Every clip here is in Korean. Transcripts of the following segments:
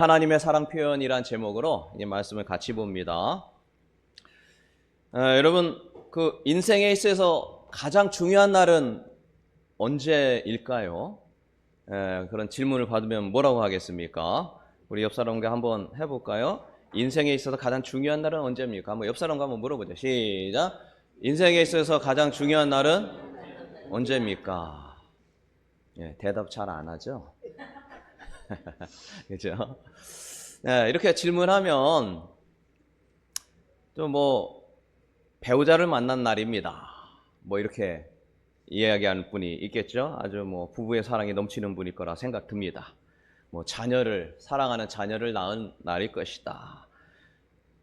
하나님의 사랑 표현이란 제목으로 이 말씀을 같이 봅니다. 여러분, 그 인생에 있어서 가장 중요한 날은 언제일까요? 그런 질문을 받으면 뭐라고 하겠습니까? 우리 옆 사람과 한번 해볼까요? 인생에 있어서 가장 중요한 날은 언제입니까? 한번 옆 사람과 한번 물어보죠. 시작. 인생에 있어서 가장 중요한 날은 언제입니까? 대답 잘 안 하죠? 그죠? 이렇게 질문하면 좀 배우자를 만난 날입니다. 이렇게 이야기하는 분이 있겠죠? 아주 부부의 사랑이 넘치는 분일 거라 생각 듭니다. 사랑하는 자녀를 낳은 날일 것이다.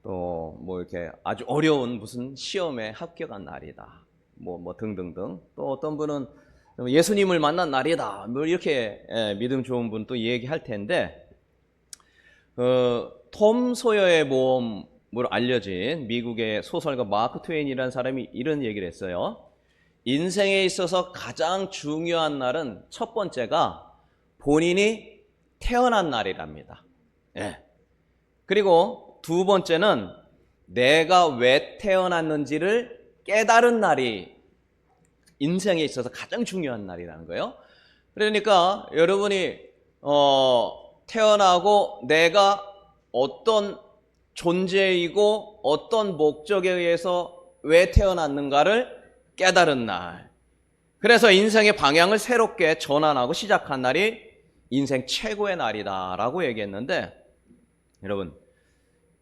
또 이렇게 아주 어려운 무슨 시험에 합격한 날이다. 등등등. 또 어떤 분은 예수님을 만난 날이다. 이렇게 믿음 좋은 분 또 얘기할 텐데, 톰 소여의 모험으로 알려진 미국의 소설가 마크 트웨인이라는 사람이 이런 얘기를 했어요. 인생에 있어서 가장 중요한 날은 첫 번째가 본인이 태어난 날이랍니다. 그리고 두 번째는 내가 왜 태어났는지를 깨달은 날이 인생에 있어서 가장 중요한 날이라는 거예요. 그러니까 여러분이 태어나고 내가 어떤 존재이고 어떤 목적에 의해서 왜 태어났는가를 깨달은 날. 그래서 인생의 방향을 새롭게 전환하고 시작한 날이 인생 최고의 날이다라고 얘기했는데, 여러분,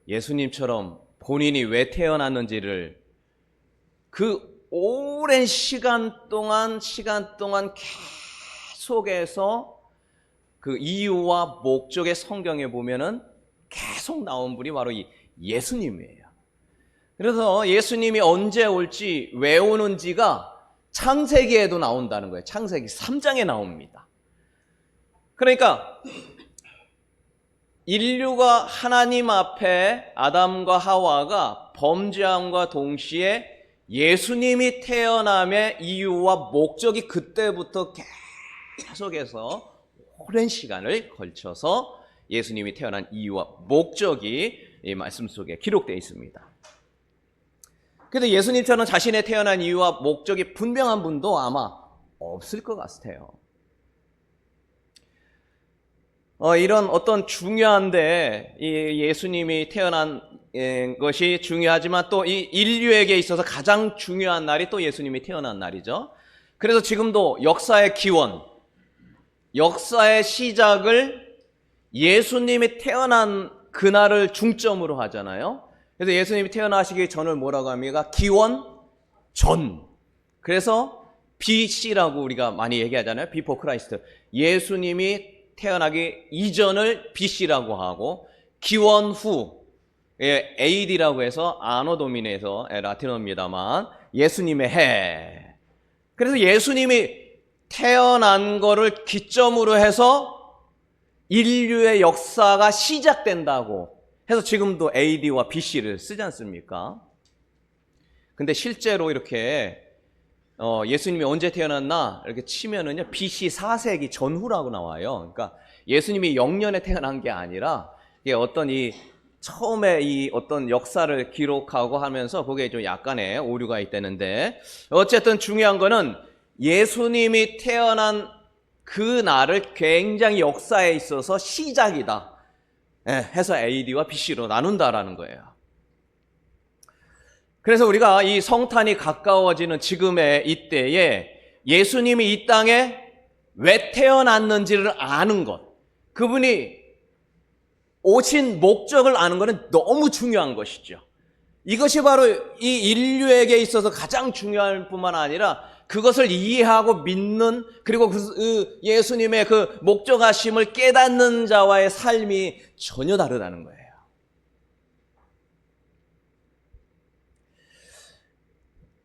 예수님처럼 본인이 왜 태어났는지를 그 오랜 시간 동안 계속해서 그 이유와 목적의 성경에 보면은 계속 나온 분이 바로 이 예수님이에요. 그래서 예수님이 언제 올지 왜 오는지가 창세기에도 나온다는 거예요. 창세기 3장에 나옵니다. 그러니까 인류가 하나님 앞에 아담과 하와가 범죄함과 동시에 예수님이 태어남의 이유와 목적이 그때부터 계속해서 오랜 시간을 걸쳐서 예수님이 태어난 이유와 목적이 이 말씀 속에 기록되어 있습니다. 그런데 예수님처럼 자신의 태어난 이유와 목적이 분명한 분도 아마 없을 것 같아요. 이런 어떤 중요한데 이 예수님이 태어난 것이 중요하지만 또 이 인류에게 있어서 가장 중요한 날이 또 예수님이 태어난 날이죠. 그래서 지금도 역사의 기원, 역사의 시작을 예수님이 태어난 그날을 중점으로 하잖아요. 그래서 예수님이 태어나시기 전을 뭐라고 합니까? 기원 전. 그래서 BC라고 우리가 많이 얘기하잖아요. Before Christ. 예수님이 태어나기 이전을 BC라고 하고, 기원 후 AD라고 해서 아노 도미네에서 라틴어입니다만 예수님의 해. 그래서 예수님이 태어난 거를 기점으로 해서 인류의 역사가 시작된다고 해서 지금도 AD와 BC를 쓰지 않습니까? 근데 실제로 이렇게 예수님이 언제 태어났나 이렇게 치면은요, BC 4세기 전후라고 나와요. 그러니까 예수님이 0년에 태어난 게 아니라 이게 어떤 처음에 이 어떤 역사를 기록하고 하면서 거기에 좀 약간의 오류가 있다는데, 어쨌든 중요한 거는 예수님이 태어난 그 날을 굉장히 역사에 있어서 시작이다 해서 AD와 BC로 나눈다라는 거예요. 그래서 우리가 이 성탄이 가까워지는 지금의 이때에 예수님이 이 땅에 왜 태어났는지를 아는 것, 그분이 오신 목적을 아는 것은 너무 중요한 것이죠. 이것이 바로 이 인류에게 있어서 가장 중요할 뿐만 아니라 그것을 이해하고 믿는, 그리고 그 예수님의 그 목적하심을 깨닫는 자와의 삶이 전혀 다르다는 거예요.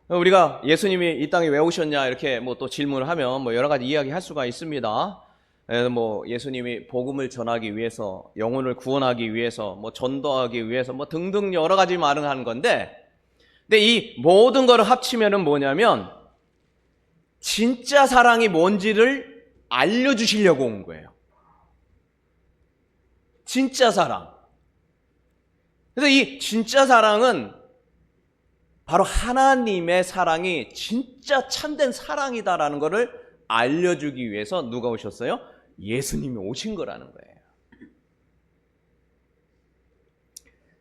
우리가 예수님이 이 땅에 왜 오셨냐 이렇게 또 질문을 하면 여러 가지 이야기할 수가 있습니다. 예수님이 복음을 전하기 위해서, 영혼을 구원하기 위해서, 전도하기 위해서 등등 여러 가지 말을 하는 건데, 근데 이 모든 거를 합치면은 뭐냐면 진짜 사랑이 뭔지를 알려주시려고 온 거예요. 진짜 사랑. 그래서 이 진짜 사랑은 바로 하나님의 사랑이 진짜 참된 사랑이다라는 것을 알려주기 위해서 누가 오셨어요? 예수님이 오신 거라는 거예요.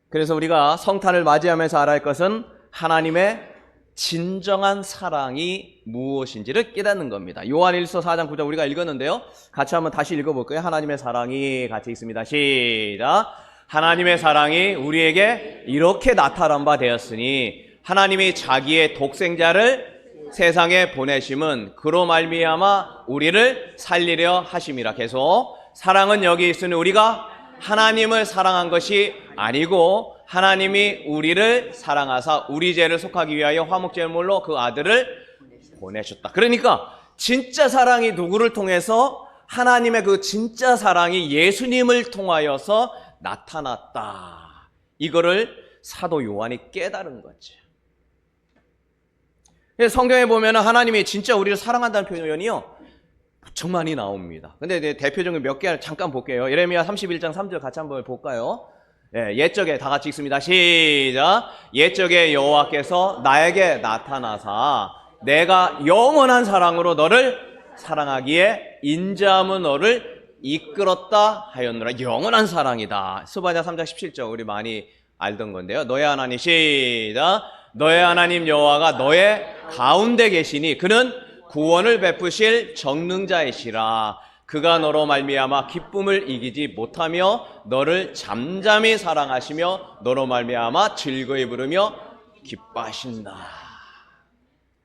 그래서 우리가 성탄을 맞이하면서 알아야 할 것은 하나님의 진정한 사랑이 무엇인지를 깨닫는 겁니다. 요한일서 4장 9절 우리가 읽었는데요. 같이 한번 다시 읽어볼까요? 하나님의 사랑이 같이 읽습니다. 시작. 하나님의 사랑이 우리에게 이렇게 나타난 바 되었으니 하나님이 자기의 독생자를 세상에 보내심은 그로 말미암아 우리를 살리려 하심이라. 계속 사랑은 여기 있으니 우리가 하나님을 사랑한 것이 아니고 하나님이 우리를 사랑하사 우리 죄를 속하기 위하여 화목제물로 그 아들을 보내셨다. 그러니까 진짜 사랑이 누구를 통해서, 하나님의 그 진짜 사랑이 예수님을 통하여서 나타났다. 이거를 사도 요한이 깨달은 거죠. 성경에 보면 하나님이 진짜 우리를 사랑한다는 표현이요 무척 많이 나옵니다. 근데 대표적인 몇 개 잠깐 볼게요. 예레미야 31장 3절 같이 한번 볼까요? 옛적에 다 같이 읽습니다. 시작. 옛적에 여호와께서 나에게 나타나사 내가 영원한 사랑으로 너를 사랑하기에 인자함은 너를 이끌었다 하였노라. 영원한 사랑이다. 스바냐 3장 17절 우리 많이 알던 건데요. 너의 하나님, 시작. 너의 하나님 여호와가 너의 가운데 계시니 그는 구원을 베푸실 전능자이시라. 그가 너로 말미암아 기쁨을 이기지 못하며 너를 잠잠히 사랑하시며 너로 말미암아 즐거이 부르며 기뻐하신다.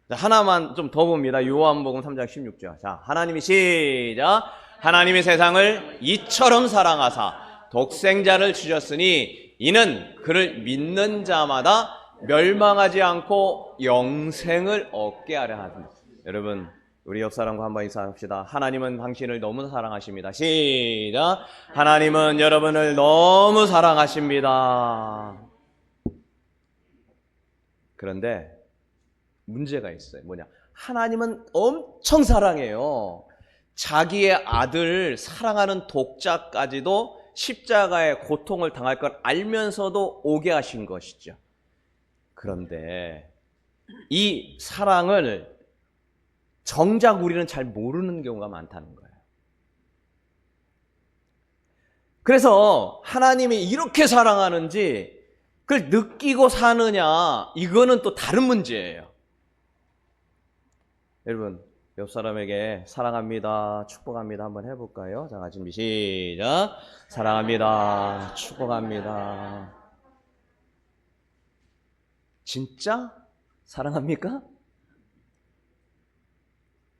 자, 하나만 좀 더 봅니다. 요한복음 3장 16절. 자, 하나님이 시작. 하나님이 세상을 이처럼 사랑하사 독생자를 주셨으니 이는 그를 믿는 자마다 멸망하지 않고 영생을 얻게 하려 하십니다. 여러분, 우리 옆 사람과 한번 인사합시다. 하나님은 당신을 너무 사랑하십니다. 시작. 하나님은 여러분을 너무 사랑하십니다. 그런데 문제가 있어요. 뭐냐? 하나님은 엄청 사랑해요. 자기의 아들 사랑하는 독자까지도 십자가의 고통을 당할 걸 알면서도 오게 하신 것이죠. 그런데 이 사랑을 정작 우리는 잘 모르는 경우가 많다는 거예요. 그래서 하나님이 이렇게 사랑하는지 그걸 느끼고 사느냐, 이거는 또 다른 문제예요. 여러분, 옆 사람에게 사랑합니다, 축복합니다 한번 해볼까요? 자, 준비 시작. 사랑합니다, 축복합니다. 진짜 사랑합니까?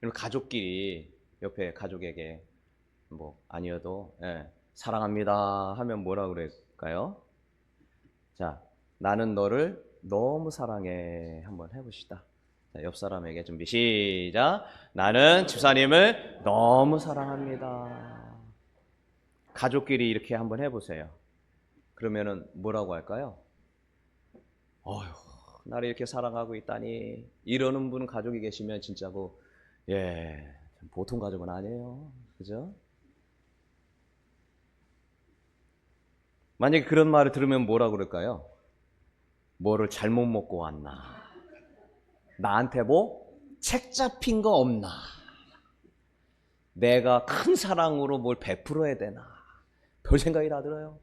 여러분, 가족끼리 옆에 가족에게 뭐 아니어도 사랑합니다 하면 뭐라 그럴까요? 자, 나는 너를 너무 사랑해 한번 해봅시다. 자, 옆 사람에게 준비 시작. 나는 집사님을 너무 사랑합니다. 가족끼리 이렇게 한번 해보세요. 그러면은 뭐라고 할까요? 어휴, 나를 이렇게 사랑하고 있다니. 이러는 분 가족이 계시면 진짜고 보통 가족은 아니에요. 그죠? 만약에 그런 말을 들으면 뭐라 그럴까요? 뭐를 잘못 먹고 왔나? 나한테 뭐 책 잡힌 거 없나? 내가 큰 사랑으로 뭘 베풀어야 되나? 별 생각이 다 들어요.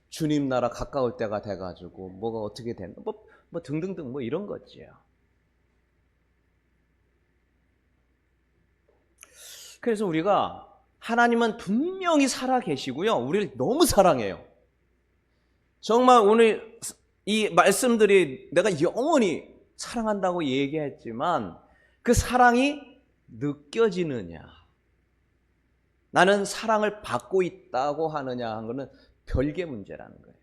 주님 나라 가까울 때가 돼가지고 뭐가 어떻게 되나? 뭐 등등등 뭐 이런 거지요. 그래서 우리가 하나님은 분명히 살아 계시고요. 우리를 너무 사랑해요. 정말 오늘 이 말씀들이 내가 영원히 사랑한다고 얘기했지만 그 사랑이 느껴지느냐, 나는 사랑을 받고 있다고 하느냐 하는 것은 별개 문제라는 거예요.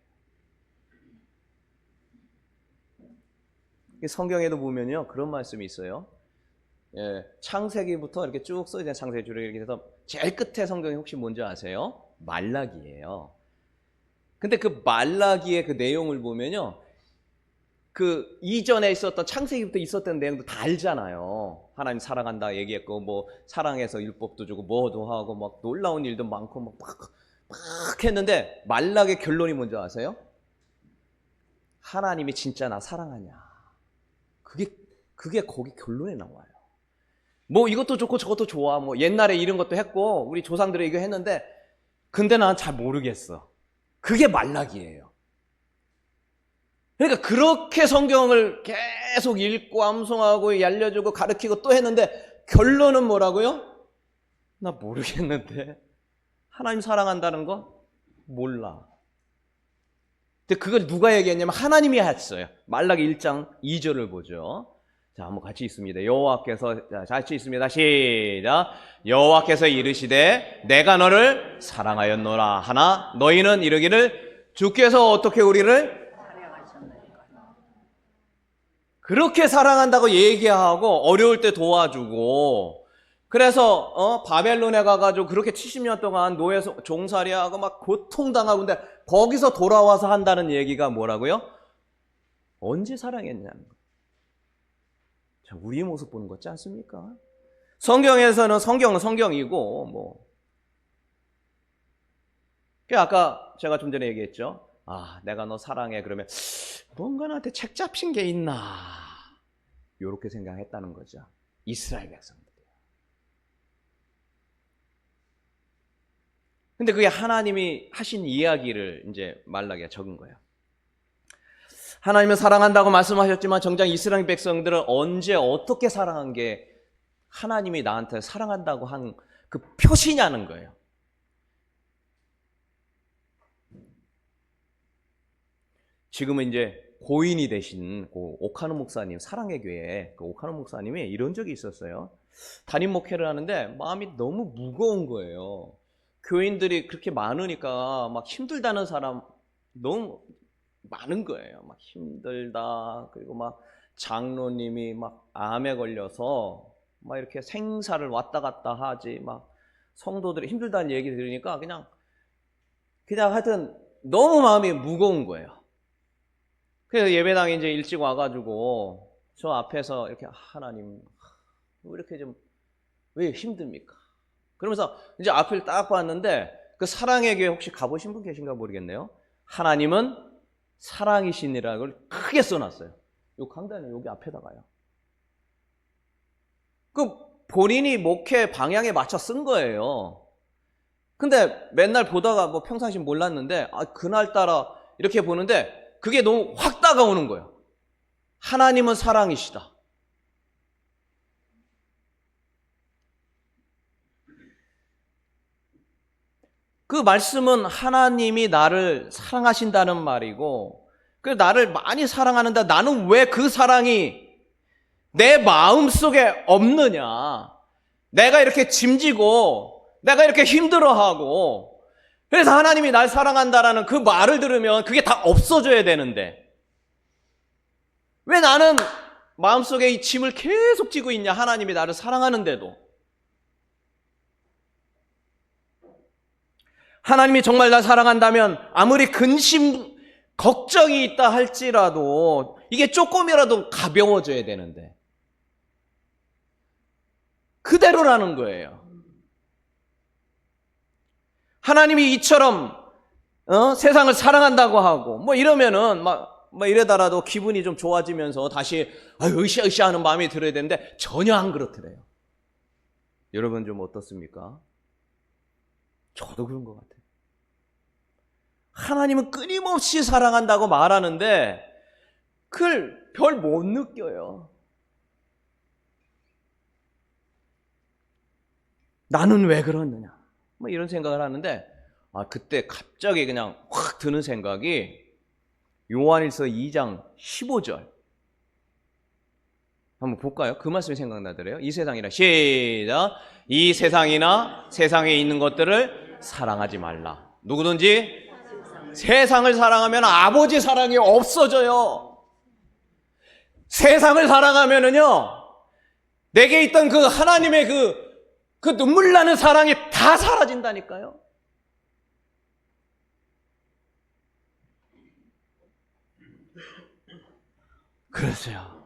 성경에도 보면요, 그런 말씀이 있어요. 창세기부터 이렇게 쭉 써있는 창세기 줄에 이렇게 해서 제일 끝에 성경이 혹시 뭔지 아세요? 말라기예요. 근데 그 말라기의 그 내용을 보면요, 그 이전에 있었던 창세기부터 있었던 내용도 다 알잖아요. 하나님 사랑한다 얘기했고, 뭐 사랑해서 율법도 주고 뭐도 하고 막 놀라운 일도 많고 막 막 했는데 말락의 결론이 뭔지 아세요? 하나님이 진짜 나 사랑하냐. 그게 거기 결론에 나와요. 뭐 이것도 좋고 저것도 좋아. 뭐 옛날에 이런 것도 했고 우리 조상들이 이거 했는데 근데 난 잘 모르겠어. 그게 말락이에요. 그러니까 그렇게 성경을 계속 읽고 암송하고 알려주고 가르치고 또 했는데 결론은 뭐라고요? 나 모르겠는데. 하나님 사랑한다는 거 몰라. 근데 그걸 누가 얘기했냐면 하나님이 했어요. 말라기 1장 2절을 보죠. 자, 한번 같이 읽습니다. 여호와께서, 자, 같이 읽습니다. 시작. 여호와께서 이르시되 내가 너를 사랑하였노라 하나 너희는 이르기를 주께서 어떻게 우리를 그렇게 사랑한다고 얘기하고 어려울 때 도와주고 그래서 바벨론에 가가지고 그렇게 70년 동안 노예 종살이하고 막 고통당하고 근데 거기서 돌아와서 한다는 얘기가 뭐라고요? 언제 사랑했냐는 거예요. 자, 우리의 모습 보는 거 같지 않습니까? 성경에서는 성경은 성경이고 뭐 아까 제가 좀 전에 얘기했죠. 아, 내가 너 사랑해. 그러면 뭔가 나한테 책 잡힌 게 있나 이렇게 생각했다는 거죠. 이스라엘 백성들. 근데 그게 하나님이 하신 이야기를 이제 말라기가 적은 거예요. 하나님은 사랑한다고 말씀하셨지만 정작 이스라엘 백성들은 언제 어떻게 사랑한 게 하나님이 나한테 사랑한다고 한 그 표시냐는 거예요. 지금은 이제 고인이 되신 오카노 목사님, 사랑의 교회 그 오카노 목사님이 이런 적이 있었어요. 담임 목회를 하는데 마음이 너무 무거운 거예요. 교인들이 그렇게 많으니까 막 힘들다는 사람 너무 많은 거예요. 막 힘들다. 그리고 막 장로님이 막 암에 걸려서 막 이렇게 생사를 왔다 갔다 하지. 막 성도들이 힘들다는 얘기 들으니까 그냥 하여튼 너무 마음이 무거운 거예요. 그래서 예배당에 이제 일찍 와가지고 저 앞에서 이렇게 하나님 왜 이렇게 좀 왜 힘듭니까? 그러면서 이제 앞을 딱 봤는데 그 사랑의 교회 혹시 가보신 분 계신가 모르겠네요. 하나님은 사랑이시니라는 걸 크게 써놨어요. 요 강단에 여기 앞에다가요. 그 본인이 목회 방향에 맞춰 쓴 거예요. 근데 맨날 보다가 뭐 평상시 몰랐는데 그날따라 이렇게 보는데 그게 너무 확 다가오는 거예요. 하나님은 사랑이시다. 그 말씀은 하나님이 나를 사랑하신다는 말이고 그 나를 많이 사랑하는데 나는 왜 그 사랑이 내 마음속에 없느냐. 내가 이렇게 짐지고 내가 이렇게 힘들어하고 그래서 하나님이 날 사랑한다라는 그 말을 들으면 그게 다 없어져야 되는데 왜 나는 마음속에 이 짐을 계속 지고 있냐. 하나님이 나를 사랑하는데도. 하나님이 정말 날 사랑한다면 아무리 근심, 걱정이 있다 할지라도 이게 조금이라도 가벼워져야 되는데 그대로라는 거예요. 하나님이 이처럼 세상을 사랑한다고 하고 뭐 이러면은 막 이러다라도 기분이 좀 좋아지면서 다시 으쌰으쌰 하는 마음이 들어야 되는데 전혀 안 그렇더래요. 여러분 좀 어떻습니까? 저도 그런 것 같아요. 하나님은 끊임없이 사랑한다고 말하는데 그걸 별 못 느껴요. 나는 왜 그러느냐 뭐 이런 생각을 하는데 그때 갑자기 그냥 확 드는 생각이 요한일서 2장 15절 한번 볼까요? 그 말씀이 생각나더래요. 이 세상이라 시작. 이 세상이나 세상에 있는 것들을 사랑하지 말라. 누구든지 세상을 사랑하면 아버지 사랑이 없어져요. 세상을 사랑하면은요 내게 있던 그 하나님의 그 눈물 나는 사랑이 다 사라진다니까요. 그러세요.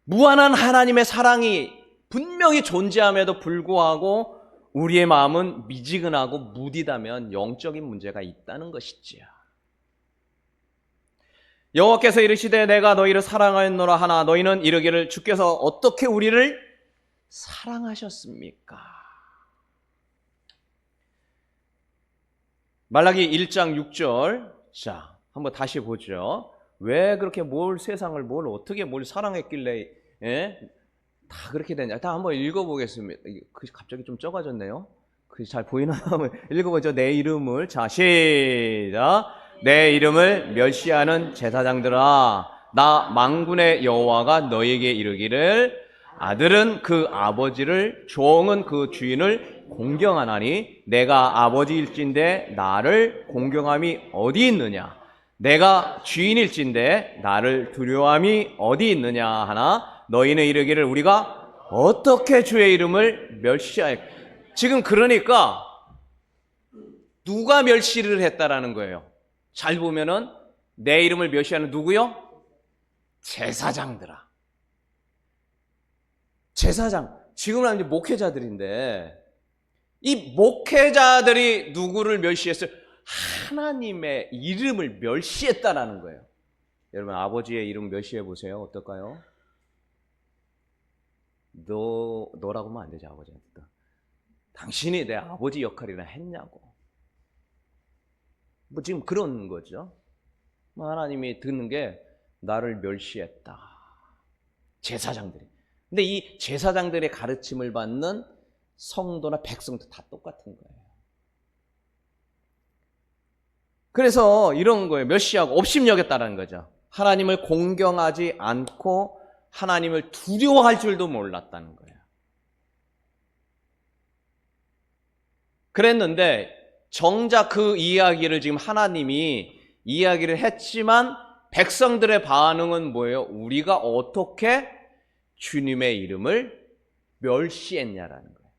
무한한 하나님의 사랑이 분명히 존재함에도 불구하고 우리의 마음은 미지근하고 무디다면 영적인 문제가 있다는 것이지요. 여호와께서 이르시되 내가 너희를 사랑하였노라 하나 너희는 이르기를 주께서 어떻게 우리를 사랑하셨습니까? 말라기 1장 6절. 자, 한번 다시 보죠. 왜 그렇게 세상을 어떻게 사랑했길래 다 그렇게 되냐. 다 한번 읽어보겠습니다. 갑자기 좀 적어졌네요. 잘 보이나? 한번 읽어보죠. 내 이름을. 자, 시작. 내 이름을 멸시하는 제사장들아, 나 만군의 여호와가 너에게 이르기를 아들은 그 아버지를, 종은 그 주인을 공경하나니 내가 아버지일진데 나를 공경함이 어디 있느냐? 내가 주인일진데 나를 두려워함이 어디 있느냐 하나 너희는 이르기를 우리가 어떻게 주의 이름을 멸시하여. 지금 그러니까 누가 멸시를 했다라는 거예요. 잘 보면은 내 이름을 멸시하는 누구요? 제사장들아. 제사장. 지금은 이제 목회자들인데 이 목회자들이 누구를 멸시했어요? 하나님의 이름을 멸시했다라는 거예요. 여러분 아버지의 이름 멸시해 보세요. 어떨까요? 너라고 하면 안 되지. 아버지한테. 당신이 내 아버지 역할이나 했냐고. 지금 그런 거죠. 하나님이 듣는 게 나를 멸시했다. 제사장들이. 근데 이 제사장들의 가르침을 받는 성도나 백성도 다 똑같은 거예요. 그래서 이런 거예요. 멸시하고 업심여겼다는 거죠. 하나님을 공경하지 않고 하나님을 두려워할 줄도 몰랐다는 거예요. 그랬는데 정작 그 이야기를 지금 하나님이 이야기를 했지만 백성들의 반응은 뭐예요? 우리가 어떻게 주님의 이름을 멸시했냐라는 거예요.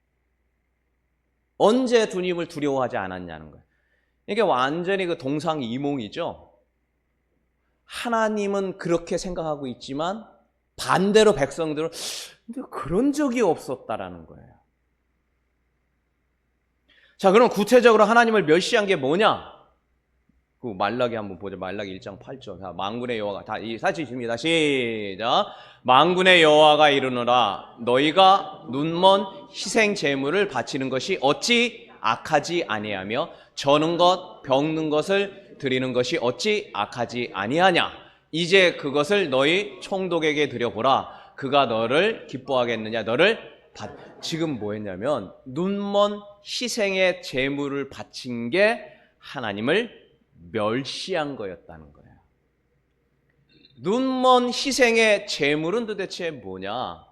언제 주님을 두려워하지 않았냐는 거예요. 이게 완전히 그 동상이몽이죠. 하나님은 그렇게 생각하고 있지만 반대로 백성들은 근데 그런 적이 없었다라는 거예요. 자, 그럼 구체적으로 하나님을 멸시한 게 뭐냐? 그 말라기 한번 보죠. 말라기 1장 8절. 자, 만군의 여호와가 다 같이 읽습니다. 시작. 만군의 여호와가 이르노라 너희가 눈먼 희생 제물을 바치는 것이 어찌 악하지 아니하며 저는 것 병든 것을 드리는 것이 어찌 악하지 아니하냐? 이제 그것을 너희 총독에게 드려보라. 그가 너를 기뻐하겠느냐? 지금 뭐 했냐면 눈먼 희생의 제물을 바친 게 하나님을 멸시한 거였다는 거예요. 눈먼 희생의 제물은 도대체 뭐냐?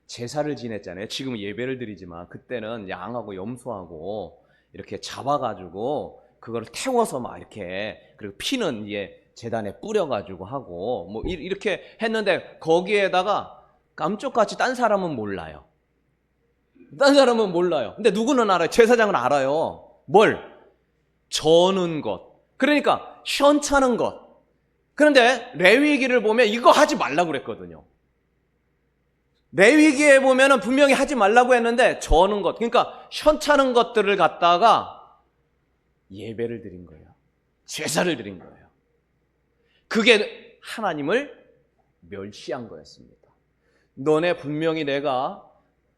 제사를 지냈잖아요. 지금 예배를 드리지만 그때는 양하고 염소하고 이렇게 잡아가지고 그걸 태워서 막 이렇게 그리고 피는 이제 제단에 뿌려가지고 하고 뭐 이렇게 했는데 거기에다가 깜짝같이 딴 사람은 몰라요. 딴 사람은 몰라요. 근데 누구는 알아요. 제사장은 알아요. 뭘? 저는 것. 그러니까 현차는 것. 그런데 레위기를 보면 이거 하지 말라고 그랬거든요. 레위기에 보면은 분명히 하지 말라고 했는데 저는 것. 그러니까 현차는 것들을 갖다가 예배를 드린 거예요. 제사를 드린 거예요. 그게 하나님을 멸시한 거였습니다. 너네 분명히 내가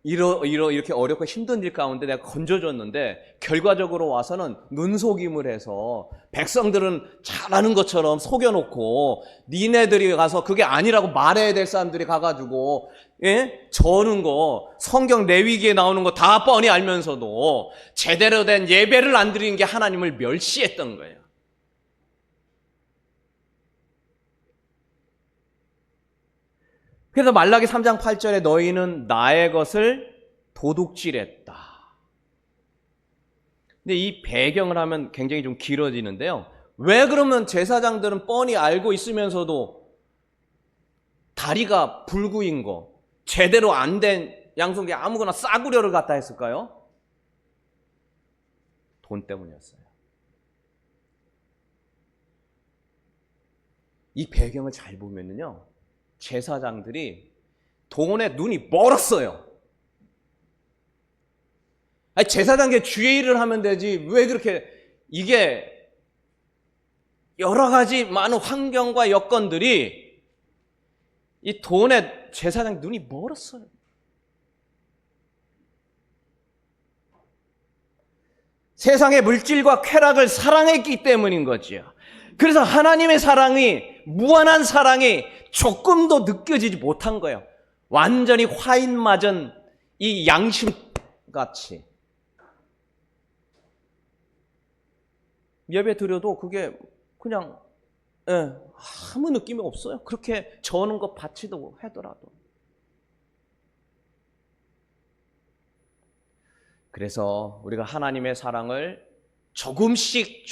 이렇게 어렵고 힘든 일 가운데 내가 건져줬는데 결과적으로 와서는 눈속임을 해서 백성들은 잘하는 것처럼 속여놓고 니네들이 가서 그게 아니라고 말해야 될 사람들이 가가지고 저는 거 성경 레위기에 나오는 거 다 뻔히 알면서도 제대로 된 예배를 안 드리는 게 하나님을 멸시했던 거예요. 그래서 말라기 3장 8절에 너희는 나의 것을 도둑질했다. 근데 이 배경을 하면 굉장히 좀 길어지는데요. 왜 그러면 제사장들은 뻔히 알고 있으면서도 다리가 불구인 거, 제대로 안 된 양손에 아무거나 싸구려를 갖다 했을까요? 돈 때문이었어요. 이 배경을 잘 보면요. 제사장들이 돈에 눈이 멀었어요. 아니, 제사장께 주의 일을 하면 되지. 왜 그렇게, 이게 여러 가지 많은 환경과 여건들이 이 돈에 제사장 눈이 멀었어요. 세상의 물질과 쾌락을 사랑했기 때문인 거지요. 그래서 하나님의 사랑이, 무한한 사랑이 조금도 느껴지지 못한 거예요. 완전히 화인 맞은 이 양심같이. 예배 드려도 그게 그냥 아무 느낌이 없어요. 그렇게 저는 것 바치도 하더라도. 그래서 우리가 하나님의 사랑을 조금씩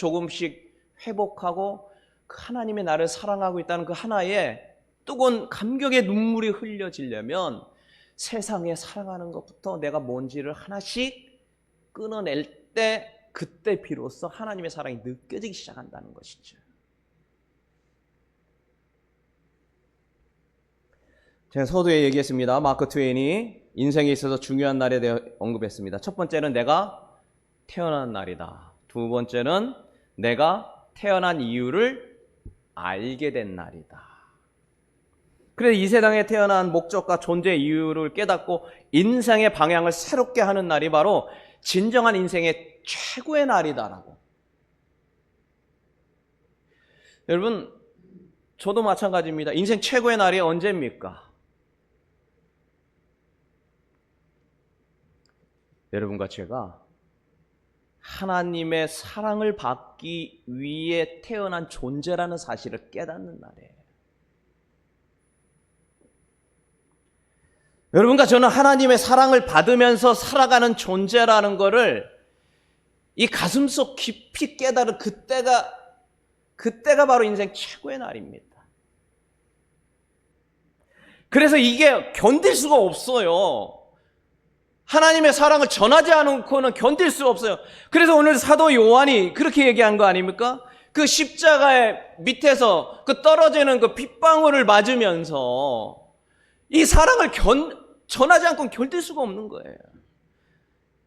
회복하고 그 하나님의 나를 사랑하고 있다는 그 하나의 뜨거운 감격의 눈물이 흘려지려면 세상에 사랑하는 것부터 내가 뭔지를 하나씩 끊어낼 때, 그때 비로소 하나님의 사랑이 느껴지기 시작한다는 것이죠. 제가 서두에 얘기했습니다. 마크 트웨인이 인생에 있어서 중요한 날에 대해 언급했습니다. 첫 번째는 내가 태어난 날이다. 두 번째는 내가 태어난 이유를 알게 된 날이다. 그래서 이 세상에 태어난 목적과 존재 이유를 깨닫고 인생의 방향을 새롭게 하는 날이 바로 진정한 인생의 최고의 날이다라고. 여러분, 저도 마찬가지입니다. 인생 최고의 날이 언제입니까? 여러분과 제가 하나님의 사랑을 받기 위해 태어난 존재라는 사실을 깨닫는 날이에요. 여러분과 저는 하나님의 사랑을 받으면서 살아가는 존재라는 것을 이 가슴속 깊이 깨달은 그때가 바로 인생 최고의 날입니다. 그래서 이게 견딜 수가 없어요. 하나님의 사랑을 전하지 않고는 견딜 수 없어요. 그래서 오늘 사도 요한이 그렇게 얘기한 거 아닙니까? 그 십자가의 밑에서 그 떨어지는 그 핏방울을 맞으면서 이 사랑을 전하지 않고는 견딜 수가 없는 거예요.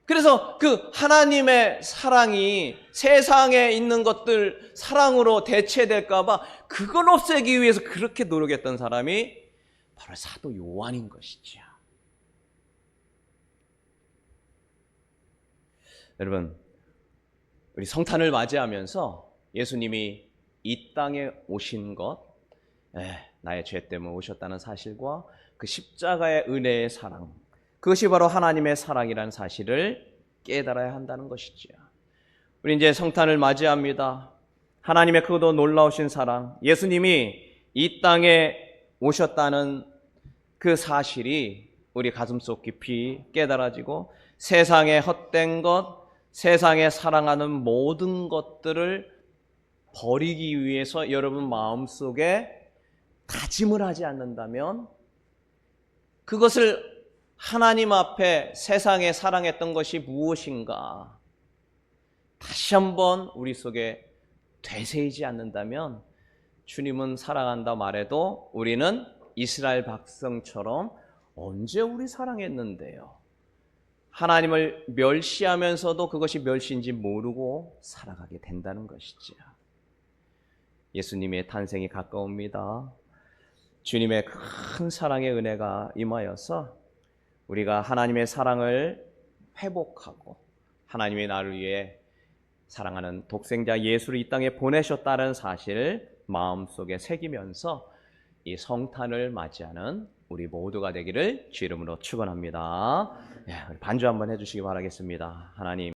그래서 그 하나님의 사랑이 세상에 있는 것들 사랑으로 대체될까 봐 그걸 없애기 위해서 그렇게 노력했던 사람이 바로 사도 요한인 것이죠. 여러분, 우리 성탄을 맞이하면서 예수님이 이 땅에 오신 것, 나의 죄 때문에 오셨다는 사실과 그 십자가의 은혜의 사랑, 그것이 바로 하나님의 사랑이라는 사실을 깨달아야 한다는 것이지요. 우리 이제 성탄을 맞이합니다. 하나님의 그것도 놀라우신 사랑, 예수님이 이 땅에 오셨다는 그 사실이 우리 가슴속 깊이 깨달아지고 세상의 헛된 것, 세상에 사랑하는 모든 것들을 버리기 위해서 여러분 마음속에 다짐을 하지 않는다면 그것을 하나님 앞에 세상에 사랑했던 것이 무엇인가 다시 한번 우리 속에 되새이지 않는다면 주님은 사랑한다 말해도 우리는 이스라엘 백성처럼 언제 우리 사랑했는데요? 하나님을 멸시하면서도 그것이 멸시인지 모르고 살아가게 된다는 것이죠. 예수님의 탄생이 가까웁니다. 주님의 큰 사랑의 은혜가 임하여서 우리가 하나님의 사랑을 회복하고 하나님의 나를 위해 사랑하는 독생자 예수를 이 땅에 보내셨다는 사실을 마음속에 새기면서 이 성탄을 맞이하는 우리 모두가 되기를 주 이름으로 축원합니다. 반주 한번 해주시기 바라겠습니다. 하나님.